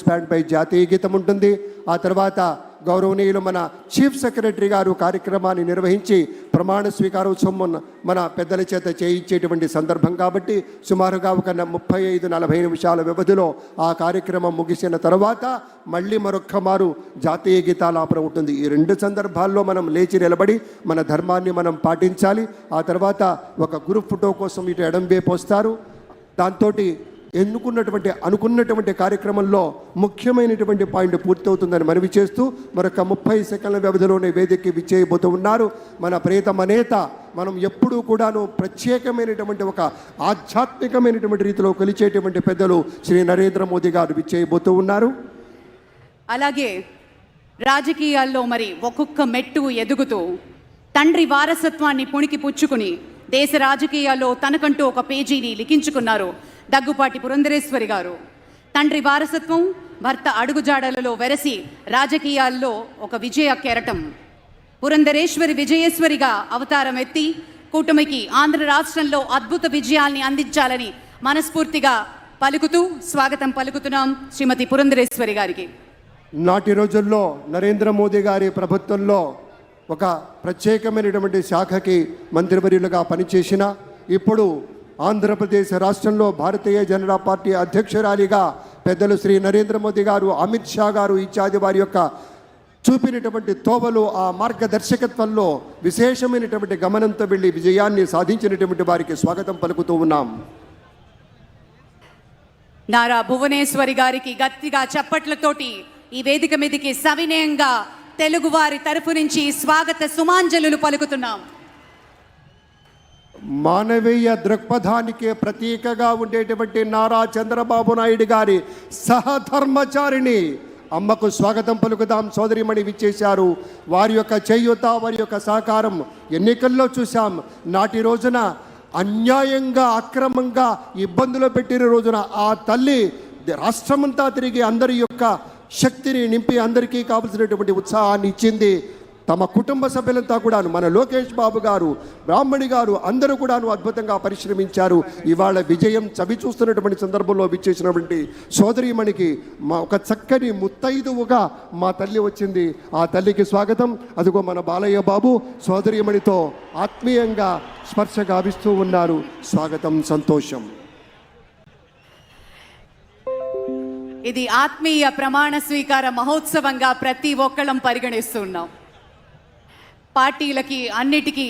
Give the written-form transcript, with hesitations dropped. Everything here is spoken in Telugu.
బ్యాండ్ పై జాతీయ గీతం ఉంటుంది. ఆ తర్వాత గౌరవనీయులు మన చీఫ్ సెక్రటరీ గారు కార్యక్రమాన్ని నిర్వహించి ప్రమాణ స్వీకారోత్సవం మన పెద్దల చేత చేయించేటువంటి సందర్భం కాబట్టి సుమారుగా ఒక 35-40 నిమిషాల వ్యవధిలో ఆ కార్యక్రమం ముగిసిన తర్వాత మళ్ళీ మరొక్క మారు జాతీయ గీతాలాపన ఉంటుంది. ఈ 2 సందర్భాల్లో మనం లేచి నిలబడి మన ధర్మాన్ని మనం పాటించాలి. ఆ తర్వాత ఒక గ్రూప్ ఫోటో కోసం ఇటు ఎడం వైపు వస్తారు. దాంతో అనుకున్నటువంటి కార్యక్రమంలో ముఖ్యమైనటువంటి పాయింట్ పూర్తవుతుందని మనవి చేస్తూ మరొక 30 సెకండ్ల వ్యవధిలోనే వేదికకి విచ్చేయబోతూ ఉన్నారు మన ప్రియతమ నేత. మనం ఎప్పుడూ కూడాను ప్రత్యేకమైనటువంటి ఒక ఆధ్యాత్మికమైనటువంటి రీతిలో కొలిచేటువంటి పెద్దలు శ్రీ నరేంద్ర మోదీ గారు విచ్చేయబోతూ ఉన్నారు. అలాగే రాజకీయాల్లో మరి ఒక్కొక్క మెట్టు ఎదుగుతూ తండ్రి వారసత్వాన్ని పుణికి పుచ్చుకుని దేశ రాజకీయాల్లో తనకంటూ ఒక పేజీని లిఖించుకున్నారు దగ్గుపాటి పురంధరేశ్వరి గారు. తండ్రి వారసత్వం, భర్త అడుగుజాడలలో వెరసి రాజకీయాల్లో ఒక విజయ కెరటం. పురంధరేశ్వరి విజయేశ్వరిగా అవతారం ఎత్తి కూటమికి ఆంధ్ర రాష్ట్రంలో అద్భుత విజయాల్ని అందించాలని మనస్ఫూర్తిగా పలుకుతూ స్వాగతం పలుకుతున్నాం శ్రీమతి పురంధరేశ్వరి గారికి. నాటి రోజుల్లో నరేంద్ర మోదీ గారి ప్రభుత్వంలో ఒక ప్రత్యేకమైనటువంటి శాఖకి మంత్రివర్యులుగా పనిచేసిన ఇప్పుడు ఆంధ్రప్రదేశ్ రాష్ట్రంలో భారతీయ జనతా పార్టీ అధ్యక్షురాలిగా పెద్దలు శ్రీ నరేంద్ర మోదీ గారు, అమిత్ షా గారు ఇత్యాది వారి యొక్క చూపినటువంటి తోవలు, ఆ మార్గదర్శకత్వంలో విశేషమైనటువంటి గమనంతో వెళ్ళి విజయాన్ని సాధించినటువంటి వారికి స్వాగతం పలుకుతూ ఉన్నాం. నారా భువనేశ్వరి గారికి గట్టిగా చప్పట్లతోటి ఈ వేదిక మీదకి సవినయంగా తెలుగు వారి తరఫు నుంచి స్వాగత సుమాంజలు పలుకుతున్నాం. మానవీయ దృక్పథానికి ప్రతీకగా ఉండేటువంటి నారా చంద్రబాబు నాయుడు గారి సహధర్మచారిణి అమ్మకు స్వాగతం పలుకుదాం. సోదరిమణి విచ్చేశారు. వారి యొక్క చేయూత, వారి యొక్క సహకారం ఎన్నికల్లో చూశాం. నాటి రోజున అన్యాయంగా అక్రమంగా ఇబ్బందులు పెట్టిన రోజున ఆ తల్లి రాష్ట్రమంతా తిరిగి అందరి యొక్క శక్తిని నింపి అందరికీ కావలసినటువంటి ఉత్సాహాన్ని ఇచ్చింది. తమ కుటుంబ సభ్యులంతా కూడాను, మన లోకేష్ బాబు గారు, బ్రాహ్మణి గారు అందరూ కూడాను అద్భుతంగా పరిశ్రమించారు. ఇవాళ విజయం చవి చూస్తున్నటువంటి సందర్భంలో విచ్చేసినటువంటి సోదరీమణికి ఒక చక్కని ముత్తైదువుగా మా తల్లి వచ్చింది. ఆ తల్లికి స్వాగతం. అదిగో మన బాలయ్య బాబు సోదరీమణితో ఆత్మీయంగా స్పర్శ గావిస్తూ ఉన్నారు. స్వాగతం, సంతోషం. ఇది ఆత్మీయ ప్రమాణ స్వీకార మహోత్సవంగా ప్రతి ఒక్కళ్ళం పరిగణిస్తున్నాం. పార్టీలకి అన్నిటికీ